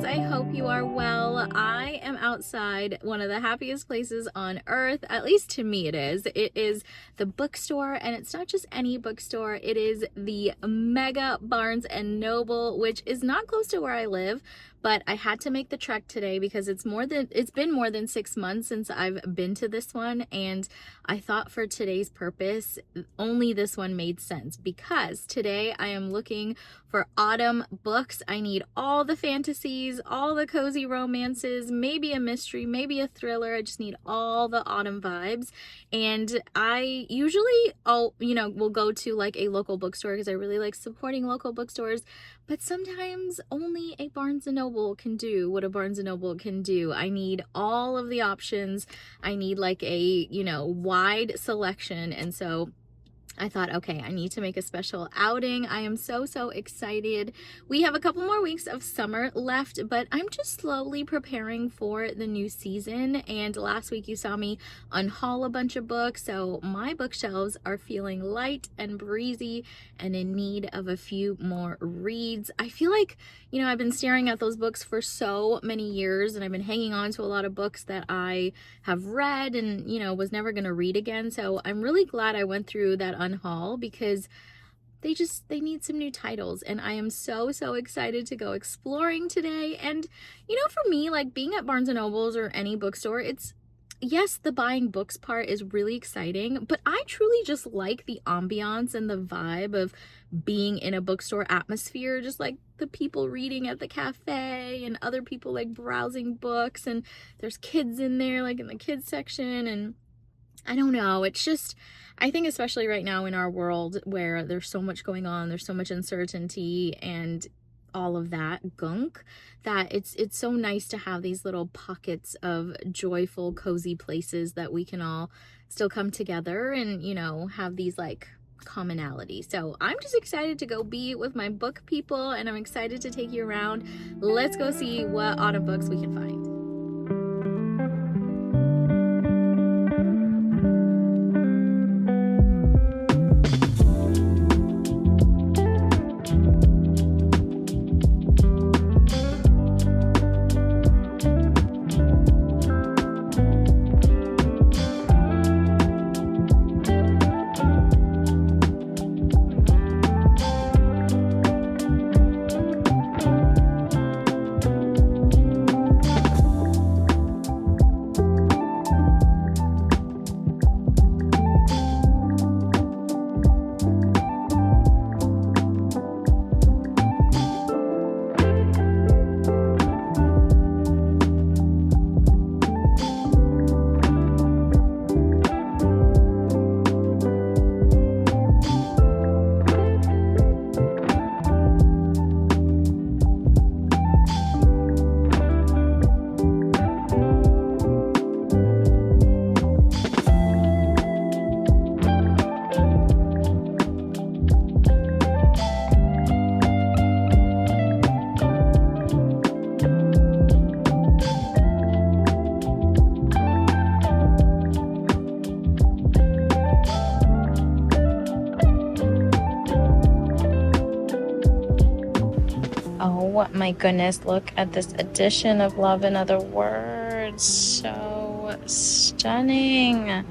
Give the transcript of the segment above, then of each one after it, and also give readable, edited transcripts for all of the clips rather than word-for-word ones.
I hope you are well. I am outside one of the happiest places on earth, at least to me it is. It is the bookstore, and it's not just any bookstore. It is the Mega Barnes and Noble, which is not close to where I live, but I had to make the trek today because it's been more than 6 months since I've been to this one, and I thought for today's purpose, only this one made sense because today I am looking for autumn books. I need all the fantasies, all the cozy romances, maybe a mystery, maybe a thriller. I just need all the autumn vibes. And I usually will go to like a local bookstore because I really like supporting local bookstores, but sometimes only a Barnes & Noble can do what a Barnes & Noble can do. I need all of the options. I need like a, wide selection. And so I thought, okay, I need to make a special outing. I am so excited. We have a couple more weeks of summer left, but I'm just slowly preparing for the new season. And last week you saw me unhaul a bunch of books, so my bookshelves are feeling light and breezy and in need of a few more reads. I feel like, I've been staring at those books for so many years, and I've been hanging on to a lot of books that I have read and, was never going to read again. So I'm really glad I went through that unhaul because they need some new titles, and I am so excited to go exploring today. And for me, like being at Barnes and Nobles or any bookstore, yes, the buying books part is really exciting, but I truly just like the ambiance and the vibe of being in a bookstore atmosphere, just like the people reading at the cafe and other people like browsing books, and there's kids in there like in the kids section. And I don't know, it's just, I think especially right now in our world where there's so much going on, there's so much uncertainty and all of that gunk, that it's so nice to have these little pockets of joyful, cozy places that we can all still come together and, have these like commonality. So I'm just excited to go be with my book people, and I'm excited to take you around. Let's go see what autumn books we can find. Oh my goodness, look at this edition of Love in Other Words. So stunning.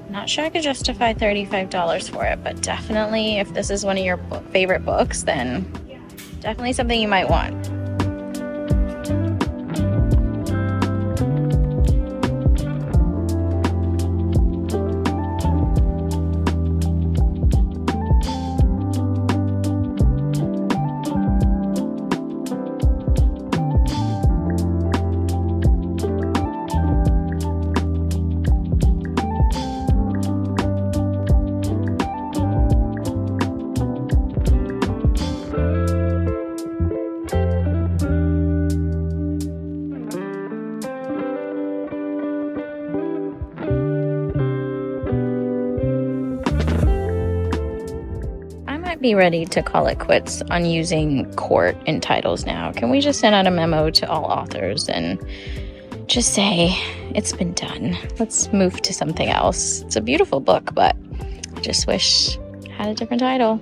Not sure I could justify $35 for it, but definitely if this is one of your favorite books, then definitely something you might want. Be ready to call it quits on using court in titles now. Can we just send out a memo to all authors and just say it's been done? Let's move to something else. It's a beautiful book, but I just wish it had a different title.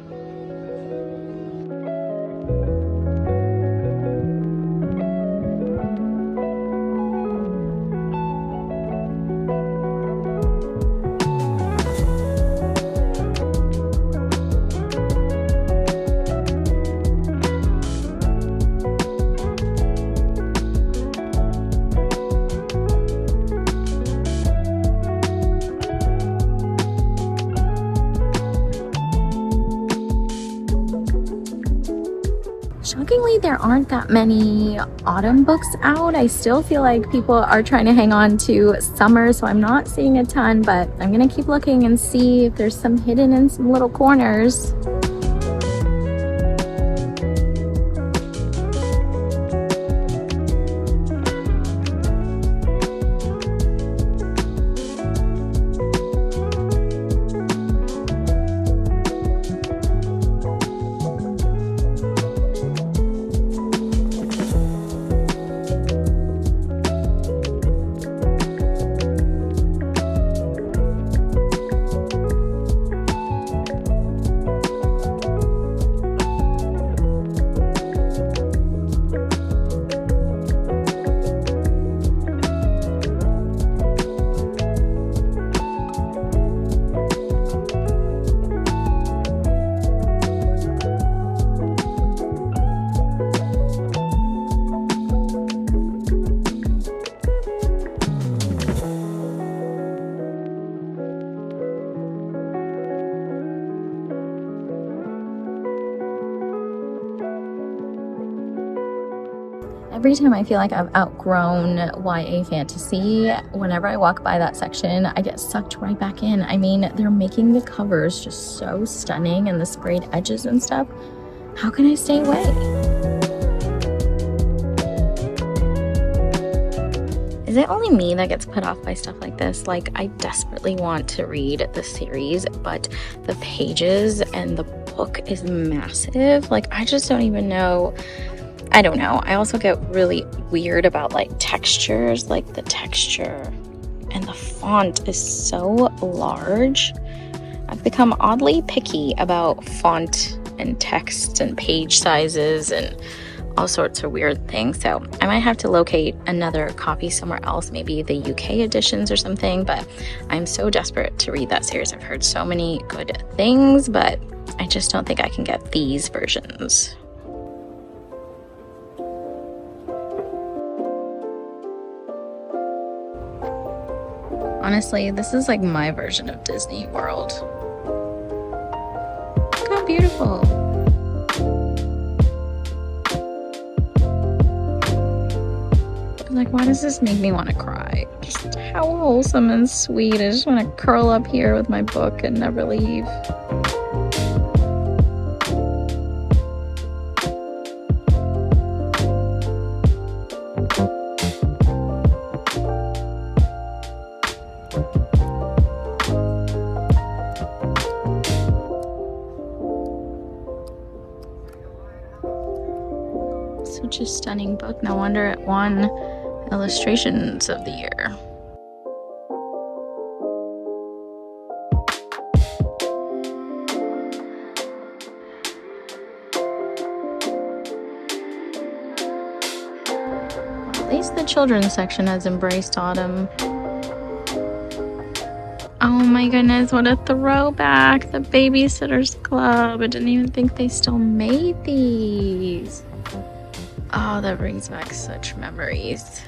there aren't that many autumn books out. I still feel like people are trying to hang on to summer, so I'm not seeing a ton, but I'm gonna keep looking and see if there's some hidden in some little corners. Every time I feel like I've outgrown YA fantasy, whenever I walk by that section, I get sucked right back in. I mean, they're making the covers just so stunning and the sprayed edges and stuff. How can I stay away? Is it only me that gets put off by stuff like this? Like, I desperately want to read the series, but the pages and the book is massive. Like, I just don't even know. I don't know. I also get really weird about like textures, like the texture and the font is so large. I've become oddly picky about font and text and page sizes and all sorts of weird things. So I might have to locate another copy somewhere else, maybe the UK editions or something, but I'm so desperate to read that series. I've heard so many good things, but I just don't think I can get these versions. Honestly, this is like my version of Disney World. Look how beautiful. Like, why does this make me want to cry? Just how wholesome and sweet. I just want to curl up here with my book and never leave. Such a stunning book. No wonder it won Illustrations of the Year. At least the children's section has embraced autumn. Oh my goodness, what a throwback. The Babysitter's Club. I didn't even think they still made these. Oh, that brings back such memories.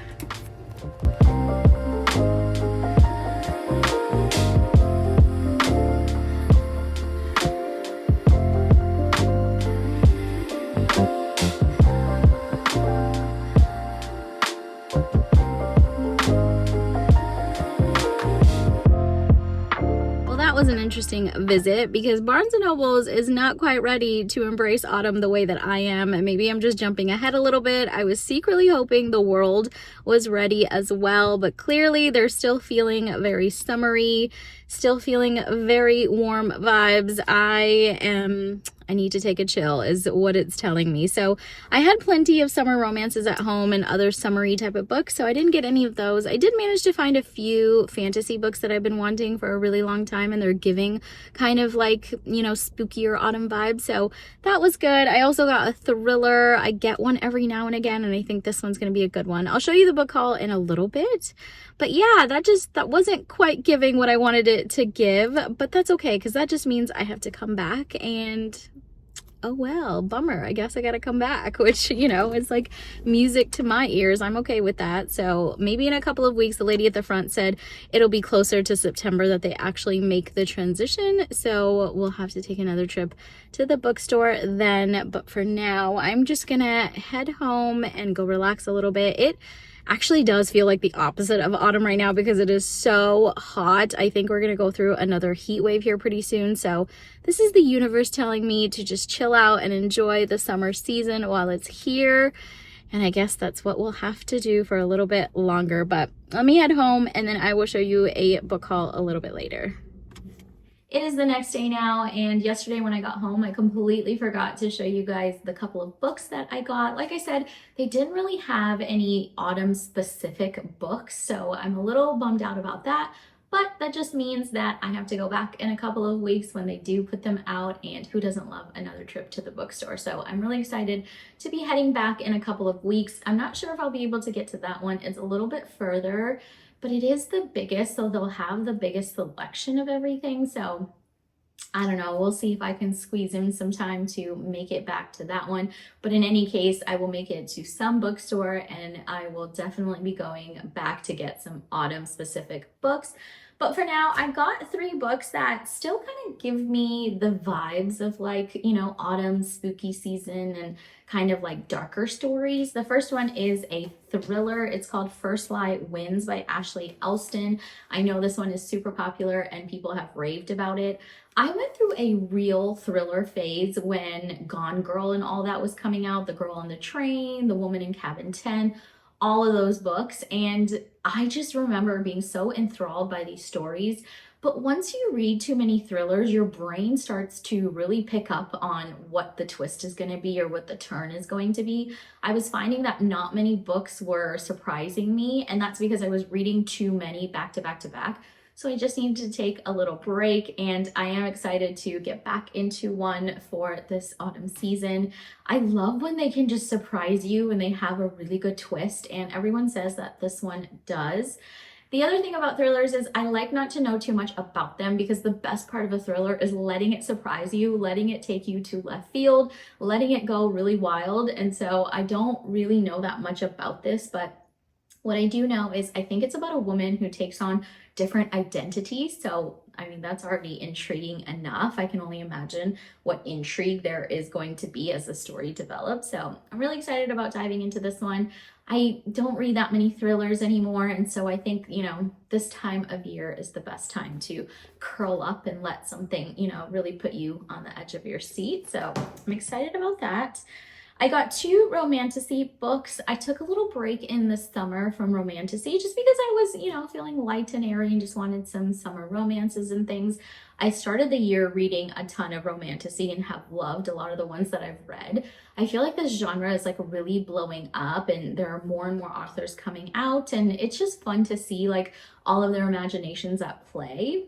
Was an interesting visit because Barnes & Noble's is not quite ready to embrace autumn the way that I am. And maybe I'm just jumping ahead a little bit. I was secretly hoping the world was ready as well, but clearly they're still feeling very summery, still feeling very warm vibes. I need to take a chill is what it's telling me. So I had plenty of summer romances at home and other summery type of books, so I didn't get any of those. I did manage to find a few fantasy books that I've been wanting for a really long time, and they're giving kind of like, you know, spookier autumn vibes, so that was good. I also got a thriller. I get one every now and again, and I think this one's going to be a good one. I'll show you the book haul in a little bit. But yeah, that wasn't quite giving what I wanted it to give, but that's okay, because that just means I have to come back and oh well, bummer, I guess I gotta come back, which, you know, is like music to my ears. I'm okay with that. So maybe in a couple of weeks. The lady at the front said it'll be closer to September that they actually make the transition, so we'll have to take another trip to the bookstore then. But for now, I'm just gonna head home and go relax a little bit. It actually does feel like the opposite of autumn right now because it is so hot. I think we're gonna go through another heat wave here pretty soon, so this is the universe telling me to just chill out and enjoy the summer season while it's here. And I guess that's what we'll have to do for a little bit longer. But let me head home and then I will show you a book haul a little bit later. It is the next day now, and yesterday when I got home, I completely forgot to show you guys the couple of books that I got. Like I said, they didn't really have any autumn specific books, so I'm a little bummed out about that. But that just means that I have to go back in a couple of weeks when they do put them out, and who doesn't love another trip to the bookstore? So I'm really excited to be heading back in a couple of weeks. I'm not sure if I'll be able to get to that one. It's a little bit further, but it is the biggest, so they'll have the biggest selection of everything. So I don't know, we'll see if I can squeeze in some time to make it back to that one. But in any case, I will make it to some bookstore, and I will definitely be going back to get some autumn specific books. But for now, I got 3 books that still kind of give me the vibes of, like, you know, autumn, spooky season, and kind of like darker stories. The first one is a thriller. It's called First Light Wins by Ashley Elston. I know this one is super popular and people have raved about it. I went through a real thriller phase when Gone Girl and all that was coming out, The Girl on the Train, The Woman in Cabin 10, all of those books. And I just remember being so enthralled by these stories. But once you read too many thrillers, your brain starts to really pick up on what the twist is going to be or what the turn is going to be. I was finding that not many books were surprising me, and that's because I was reading too many back to back to back. So I just need to take a little break, and I am excited to get back into one for this autumn season. I love when they can just surprise you and they have a really good twist, and everyone says that this one does. The other thing about thrillers is I like not to know too much about them, because the best part of a thriller is letting it surprise you, letting it take you to left field, letting it go really wild. And so I don't really know that much about this, but what I do know is I think it's about a woman who takes on different identities. So, I mean, that's already intriguing enough. I can only imagine what intrigue there is going to be as the story develops. So I'm really excited about diving into this one. I don't read that many thrillers anymore, and so I think, you know, this time of year is the best time to curl up and let something, you know, really put you on the edge of your seat. So I'm excited about that. I got 2 romantasy books. I took a little break in the summer from romantasy just because I was, you know, feeling light and airy and just wanted some summer romances and things. I started the year reading a ton of romantasy and have loved a lot of the ones that I've read. I feel like this genre is like really blowing up, and there are more and more authors coming out, and it's just fun to see like all of their imaginations at play.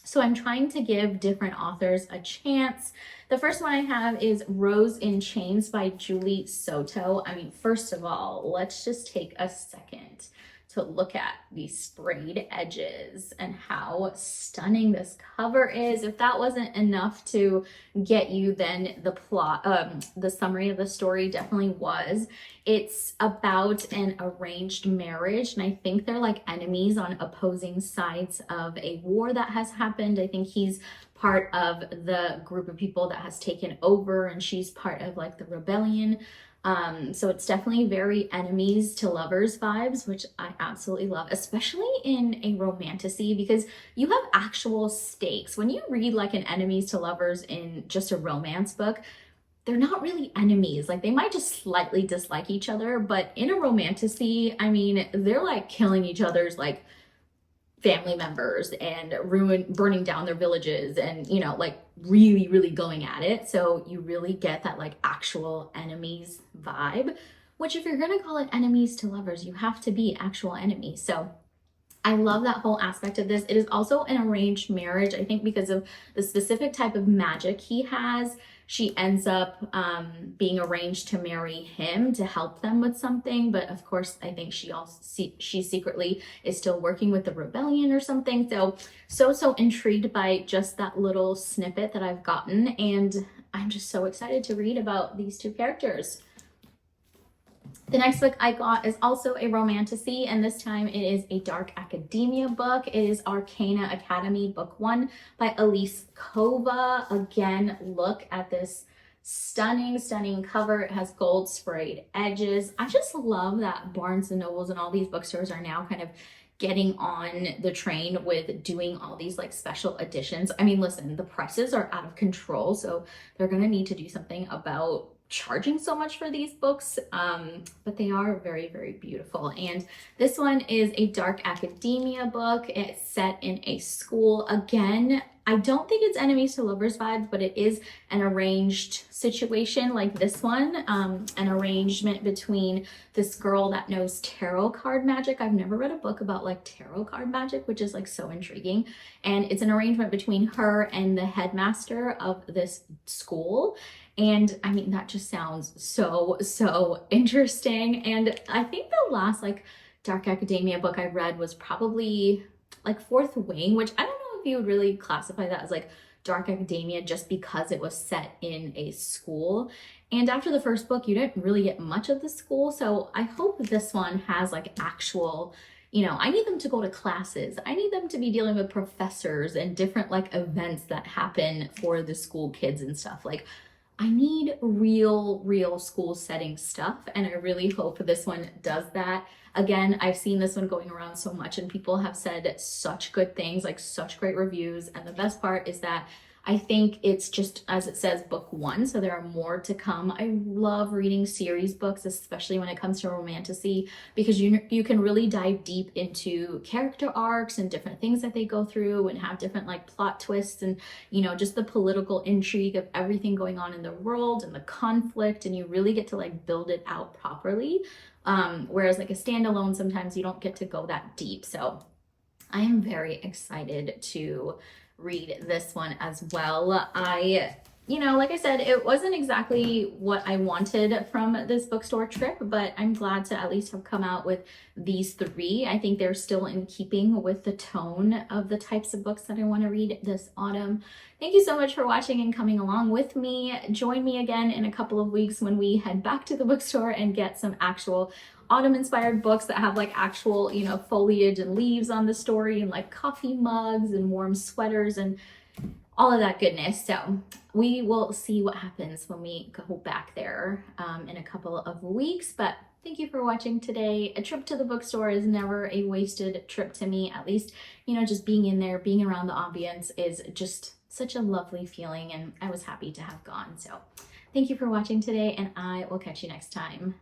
So I'm trying to give different authors a chance. The first one I have is Rose in Chains by Julie Soto. I mean, first of all, let's just take a second to look at these sprayed edges and how stunning this cover is. If that wasn't enough to get you, then the plot, the summary of the story definitely was. It's about an arranged marriage, and I think they're like enemies on opposing sides of a war that has happened. I think he's part of the group of people that has taken over, and she's part of like the rebellion. So it's definitely very enemies to lovers vibes, which I absolutely love, especially in a romantasy, because you have actual stakes. When you read like an enemies to lovers in just a romance book, they're not really enemies. Like, they might just slightly dislike each other, but in a romantasy, I mean, they're like killing each other's like family members and burning down their villages, and, you know, like really, really going at it. So you really get that like actual enemies vibe, which if you're gonna call it enemies to lovers, you have to be actual enemies. So I love that whole aspect of this. It is also an arranged marriage, I think, because of the specific type of magic he has. she ends up being arranged to marry him to help them with something. But of course, I think she secretly is still working with the rebellion or something. So intrigued by just that little snippet that I've gotten, and I'm just so excited to read about these two characters. The next book I got is also a romantasy, and this time it is a dark academia book. It is Arcana Academy Book 1 by Elise Kova. Again, look at this stunning cover. It has gold sprayed edges. I just love that Barnes and Nobles and all these bookstores are now kind of getting on the train with doing all these like special editions. I mean, listen, the prices are out of control, so they're gonna need to do something about charging so much for these books, but they are very beautiful. And this one is a dark academia book. It's set in a school. Again, I don't think it's enemies to lovers vibes, but it is an arranged situation like this one, an arrangement between this girl that knows tarot card magic. I've never read a book about like tarot card magic, which is like so intriguing. And it's an arrangement between her and the headmaster of this school. And I mean, that just sounds so interesting. And I think the last like dark academia book I read was probably like Fourth Wing, which I don't know if you would really classify that as like dark academia just because it was set in a school. And after the first book, you didn't really get much of the school. So I hope this one has like actual, you know, I need them to go to classes. I need them to be dealing with professors and different like events that happen for the school kids and stuff. Like, I need real school setting stuff, and I really hope this one does that. Again, I've seen this one going around so much and people have said such good things, like such great reviews. And the best part is that I think it's just, as it says, book 1, so there are more to come. I love reading series books, especially when it comes to romantasy, because you can really dive deep into character arcs and different things that they go through and have different like plot twists and, you know, just the political intrigue of everything going on in the world and the conflict, and you really get to like build it out properly. Whereas like a standalone, sometimes you don't get to go that deep. So I am very excited to read this one as well. You know, like I said, it wasn't exactly what I wanted from this bookstore trip, but I'm glad to at least have come out with these 3. I think they're still in keeping with the tone of the types of books that I want to read this autumn. Thank you so much for watching and coming along with me. Join me again in a couple of weeks when we head back to the bookstore and get some actual autumn inspired books that have like actual, you know, foliage and leaves on the story, and like coffee mugs and warm sweaters and all of that goodness. So we will see what happens when we go back there in a couple of weeks. But thank you for watching today. A trip to the bookstore is never a wasted trip to me. At least, you know, just being in there, being around the ambience is just such a lovely feeling, and I was happy to have gone. So thank you for watching today, and I will catch you next time.